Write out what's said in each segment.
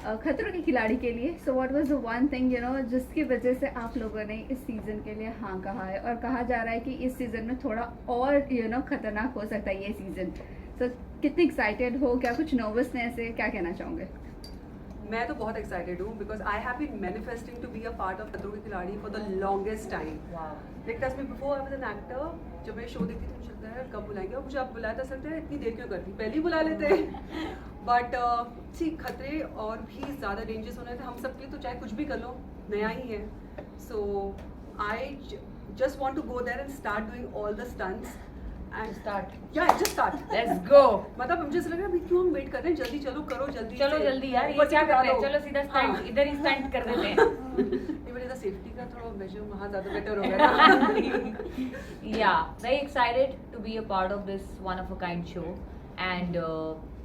खतरों के खिलाड़ी के लिए। So what was the one thing जिसकी वजह से आप लोगों ने इस सीज़न के लिए हाँ कहा है, और कहा जा रहा है कि इस सीज़न में थोड़ा और खतरनाक हो सकता है ये सीज़न। सो कितने एक्साइटेड हो, क्या कुछ नर्वसनेस है, क्या कहना चाहोगे? मैं तो बहुत एक्साइटेड हूँ because I have been manifesting to be a part of Khatron Ke Khiladi for the longest time. Like trust me, before I was an actor, जब मैं शो देखती थी मुझे लगता है कब बुलाएंगे, और मुझे अब बुलाया था सकता है इतनी देर क्यों करती, पहले ही बुला लेते। बट सी खतरे और भी ज़्यादा डेंजरस होने थे हम सब के लिए, तो चाहे कुछ भी कर लो नया ही है। So I just want to go there and start doing all the stunts and just start Let's go. मतलब मुझे ऐसा लग रहा है अभी क्यों हम वेट कर रहे हैं, जल्दी चलो करो जल्दी चलो से। जल्दी यार, ये ऊपर क्या से कर रहे हैं, डालो। चलो सीधा हाँ। स्टंट इधर ही स्टंट कर देते हैं। ये मेरा सेफ्टी का थोड़ा मेजर वहाँ ज़्यादा बेटर हो गया। Yeah, very excited to be a part of this one of a kind show and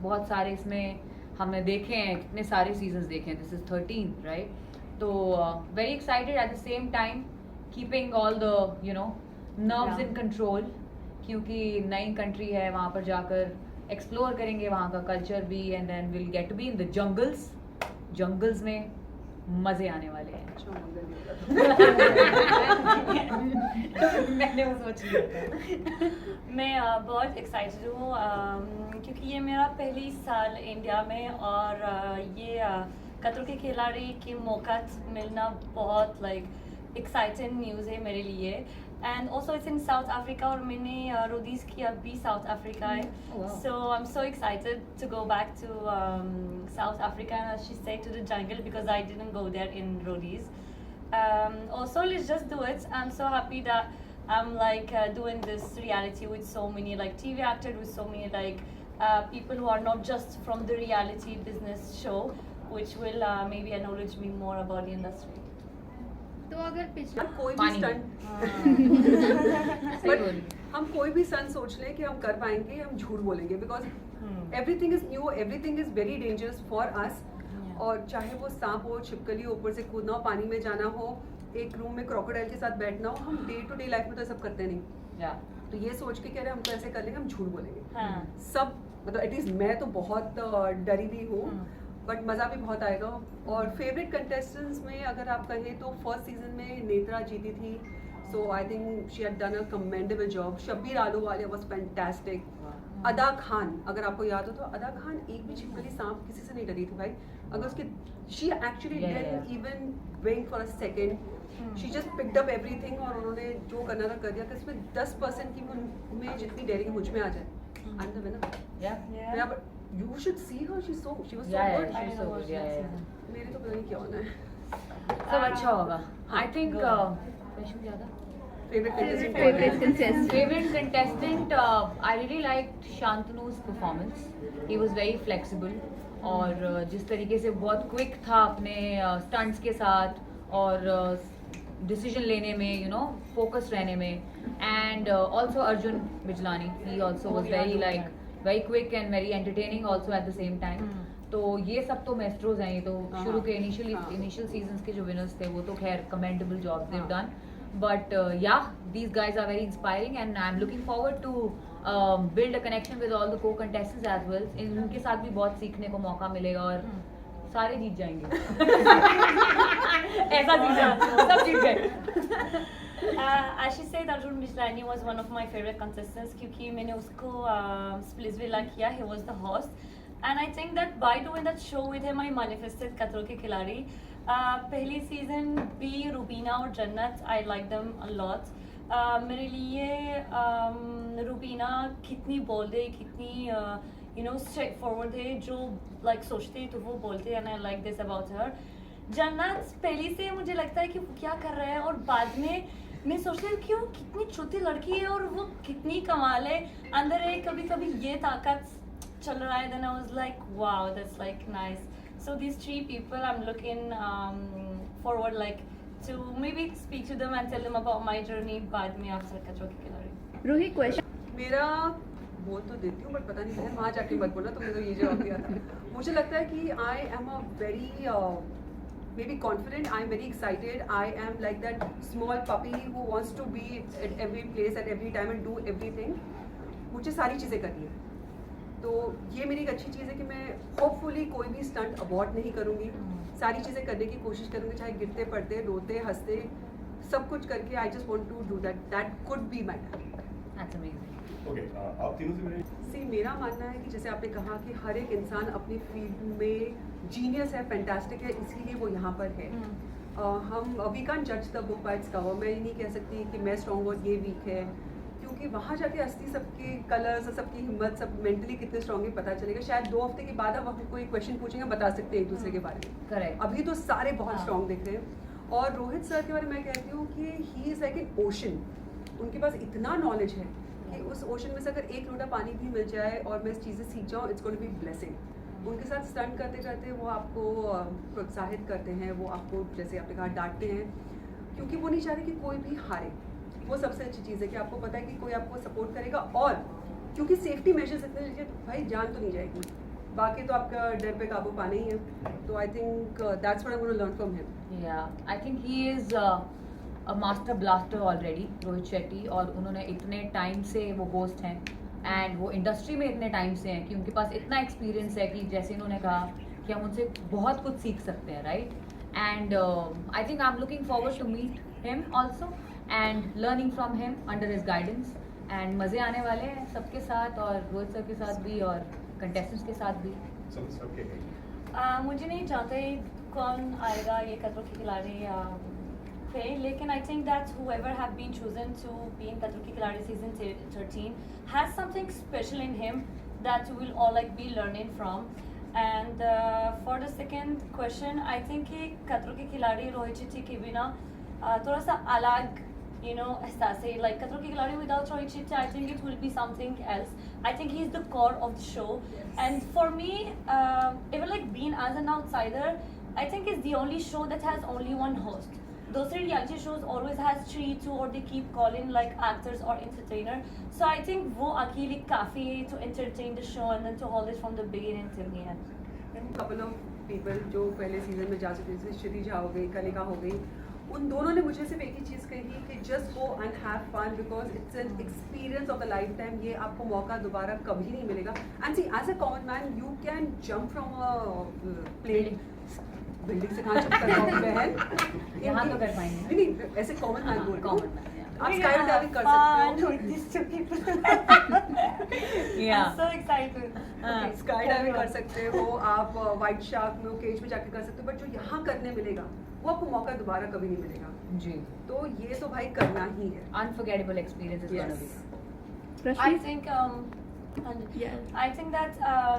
बहुत सारे इसमें हमने देखे हैं, कितने सारे सीजन्स देखे हैं, दिस इज 13 राइट। तो very excited at the same time keeping all the nerves in control, क्योंकि नई कंट्री है, वहाँ पर जाकर एक्सप्लोर करेंगे वहाँ का कल्चर भी, and then will get to be in the jungles में मजे आने वाले हैं। मैंने वो सोच लिया था। मैं बहुत एक्साइटेड हूँ क्योंकि ये मेरा पहली साल इंडिया में, और ये खतरों के खिलाड़ी की मौका मिलना बहुत एक्साइटिंग न्यूज़ है मेरे लिए। And also it's in South Africa, और मैंने रोडीज किया भी साउथ अफ्रीका है। So I am so excited to go back to South Africa and she said to the jungle because I didn't go there in Roadies. Also let's just do it. I'm so happy that I'm doing this reality with so many TV actors, with so many people who are not just from the reality business show, which will maybe acknowledge me more about the industry. तो अगर पिछले कोई भी पानी stunt but हम कोई भी stunt सोच लें कि हम कर पाएंगे, हम झूठ बोलेंगे because everything is new, everything is very dangerous for us. और चाहे वो सांप हो, छिपकली हो, ऊपर से कूदना हो, पानी में जाना हो, एक रूम में क्रोकोडाइल के साथ बैठना हो, हम डे टू डे लाइफ में तो सब करते नहीं। तो ये सोच के कह रहे हैं हम तो ऐसे कर लेंगे, हम झूठ बोलेंगे। सब मतलब एटलीस्ट मैं तो बहुत डरी हुई हूँ, बट मज़ा भी बहुत आएगा। और फेवरेट कंटेस्टेंट्स में अगर आप कहें तो फर्स्ट सीजन में नेत्रा जीती थी, so I think she had done a commendable job. Shabbir Ahluwalia was fantastic. Ada Khan, अगर आपको याद हो तो अदा खान एक भी छिपकली सांप किसी से नहीं डरी थी भाई। अगर उसके she actually didn't even blink for a second, she just picked up everything, और उन्होंने जो करना था कर दिया। कि इसमें 10% की में जितनी डेयरिंग मुझ में आ जाए, I am the winner. But you should see her, she was so good. she's so good. मेरे तो पता नहीं क्या होना है। सब अच्छा होगा। I think question क्या था? Favorite contestant, I really liked Shantanu's performance. He was very flexible और जिस तरीके से बहुत क्विक था अपने स्टंट्स के साथ और डिसीजन लेने में, फोकस रहने में। And also Arjun Bijlani, he also was very quick and very entertaining also at the same time. तो ये सब तो मेस्ट्रोज हैं, ये तो शुरू के इनिशियल सीजन्स के जो विनर्स थे वो तो खैर commendable job they've done. But yeah, these guys are very inspiring and I'm looking forward to build a connection with all the co-contestants as well. इनके साथ भी बहुत सीखने को मौका मिलेगा और सारे जीत जाएंगे। ऐसा जीता, सब जीत गए। I should say that Arjun Bijlani was one of my favorite contestants क्योंकि मैंने उसको Splitsvilla किया, he was the host, and I think that by doing that show with him I manifested खतरों के खिलाड़ी। पहली सीजन भी रूबीना और जन्नत, I like them a lot। मेरे लिए रूबीना कितनी बोल्ड है, कितनी straight forward है, जो सोचते हैं तो वो बोलते हैं, and I like this about her। जन्नत पहले से मुझे लगता है कि वो क्या कर रहा है, और बाद में मैं सोचती हूँ क्यों, कितनी छोटी लड़की है और वो कितनी कमाल है, अंदर है कभी कभी ये ताकत चल रहा है। Then I was like, wow, that's nice. So these 3 people I'm looking forward to maybe speak to them and tell them about my journey बाद में after खतरों के खिलाड़ी। रूही क्वेश्चन मेरा बोल तो देती हूँ बट पता नहीं है, वहाँ जाके मत बोलना, तुमने तो ये जवाब दिया था। मुझे लगता है कि I am a very maybe confident, I'm very excited, I am like that small puppy who wants to be at every place at every time and do everything। मुझे सारी चीज़ें करनी है, तो ये मेरी एक अच्छी चीज़ है कि मैं होपफुली कोई भी स्टंट अबॉर्ट नहीं करूँगी, सारी चीज़ें करने की कोशिश करूँगी, चाहे गिरते पड़ते रोते हंसते सब कुछ करके I just want to do that could be my That's amazing. Okay आप तीनों से मेरे सी मेरा मानना है कि जैसे आपने कहा कि हर एक इंसान अपनी फील्ड में जीनियस है, फैंटास्टिक है, इसीलिए वो यहाँ पर है। हम वी कांट जज the book by its cover. मैं ये नहीं कह सकती कि मैं स्ट्रॉन्ग और ये वीक है, क्योंकि वहाँ जाके असली सबके कलर्स और सबकी हिम्मत, सब मेंटली कितने स्ट्रॉन्ग है पता चलेगा। शायद 2 हफ्ते के बाद अब हम कोई क्वेश्चन पूछेंगे, बता सकते हैं एक दूसरे के बारे में। Correct. अभी तो सारे बहुत हाँ। स्ट्रॉन्ग दिख रहे हैं। और रोहित सर के बारे में मैं कहती हूँ कि he is like an ocean. उनके पास इतना नॉलेज है कि उस ओशन में से अगर एक लोटा पानी भी मिल जाए और मैं इस चीज़ें सीख जाऊँ, it's going to be blessing. उनके साथ स्टंट करते करते वो आपको प्रोत्साहित करते हैं, वो आपको जैसे आपने कहा डांटते हैं, क्योंकि वो नहीं चाहते कि कोई भी हारे। वो सबसे अच्छी चीज़ है कि आपको पता है कि कोई आपको सपोर्ट करेगा, और क्योंकि सेफ्टी मेजर्स इतने लीजिए भाई, जान तो नहीं जाएगी, बाकी तो आपका डर पे काबू पाना ही है। तो I think that's what I want to learn from him. Yeah, I think he is a master blaster already, Rohit Shetty, और उन्होंने इतने टाइम से वो होस्ट हैं एंड वो इंडस्ट्री में इतने टाइम से हैं कि उनके पास इतना एक्सपीरियंस है कि जैसे इन्होंने कहा कि हम उनसे बहुत कुछ सीख सकते हैं, right? And I think I am looking forward to meet him also and learning from him under his guidance. And मज़े आने वाले हैं सबके साथ, और रोहित सर के साथ भी और कंटेस्टेंट्स के साथ भी। सबके मुझे नहीं चाहते कौन आएगा ये खतरों के खिलाड़ी या पे, लेकिन I think that whoever have been chosen to be in खतरों के खिलाड़ी season 13 has something special in him that we will all like be learning from. And for the second question, I think कि खतरों के खिलाड़ी रोहित शेट्टी के बिना थोड़ा सा अलग एहसास है। Like खतरों के खिलाड़ी without Rohit Shetty, I think it will be something else. I think he is the core of the show. And for me, even like being as an outsider, I think it's the only show that has only one host. Those reality shows always has 3, 2, or they keep calling like actors or entertainer. So I think वो अकेले काफी है to entertain the show and then to hold it from the beginning till the end. Couple of people जो पहले season में जा चुके थे, श्री झा हो गई, कनिका हो गई, उन दोनों ने मुझे सिर्फ एक ही चीज़ कही कि just go and have fun because it's an experience of the lifetime. ये आपको मौका दोबारा कभी नहीं मिलेगा। And see as a common man you can jump from a plane, building से कहाँ जंप कर पाओगे बहन? यहाँ तो कर पाएंगे। नहीं, ऐसे कॉमन मैन बोल रही हूँ। Common man, yeah. आप स्काई डाइविंग कर सकते हो। with these 2 people. Yeah. I'm so excited. हाँ. स्काई डाइविंग कर सकते हो आप, व्हाइट शार्क में केज में जाके कर सकते हो, बट जो यहाँ करने मिलेगा वो आपको मौका दोबारा कभी नहीं मिलेगा। जी, तो ये तो भाई करना ही है। unforgettable experience is gonna be. I Rashmi, think Yeah. I think that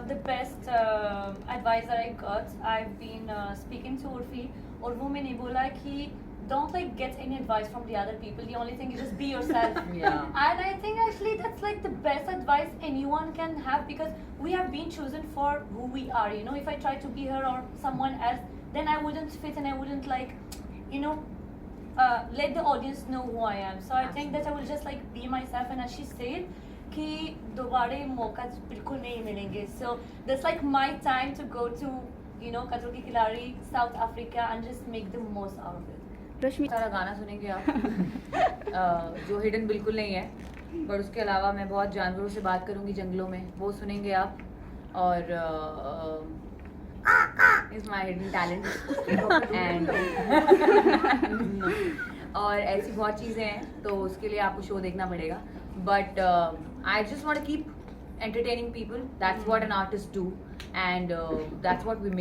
the best advice that I got, I've been speaking to Urfi, और वो मैंने बोला कि don't like get any advice from the other people. The only thing is just be yourself. Yeah. And I think actually that's like the best advice anyone can have, because we have been chosen for who we are. If I try to be her or someone else, then I wouldn't fit and I wouldn't like, let the audience know who I am. So I think that I will just like be myself, and as she said, कि दोबारे मौका बिल्कुल नहीं मिलेंगे. So that's like my time to go to खतरों के खिलाड़ी south Africa and just make the most out of it. रश्मि, सारा गाना सुनेंगे आप जो हिडन बिल्कुल नहीं है, पर उसके अलावा मैं बहुत जानवरों से बात करूंगी जंगलों में, वो सुनेंगे आप, और is my hidden talent and और ऐसी बहुत चीज़ें हैं, तो उसके लिए आपको शो देखना पड़ेगा. But I just want to keep entertaining people. That's what an artist do, and that's what we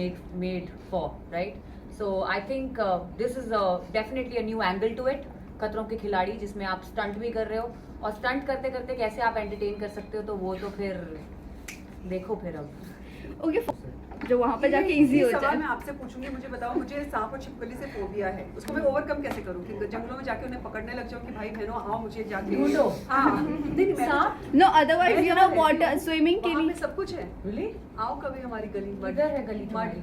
made for, right? So I think this is definitely a new angle to it. खतरों के खिलाड़ी, जिसमें आप stunt भी कर रहे हो, और stunt करते करते कैसे आप एंटरटेन कर सकते हो, तो वो तो फिर देखो फिर अब. ओके, जो वहाँ पे जाके इजी हो सवाल जाए. मैं आपसे पूछूंगी, मुझे बताओ, मुझे सांप और छिपकली से फोबिया है, उसको मैं ओवरकम कैसे करूँ? कि जंगलों में जाके उन्हें पकड़ने लग जाऊँ कि भाई बहनों आओ मुझे जाके ढूंढो. हाँ, नहीं मैं सांप? नो, अदरवाइज वाटर स्विमिंग के वहाँ लिए पे सब कुछ है. Really? आओ कभी हमारी गली. इधर है गली मड. तुम्हारी.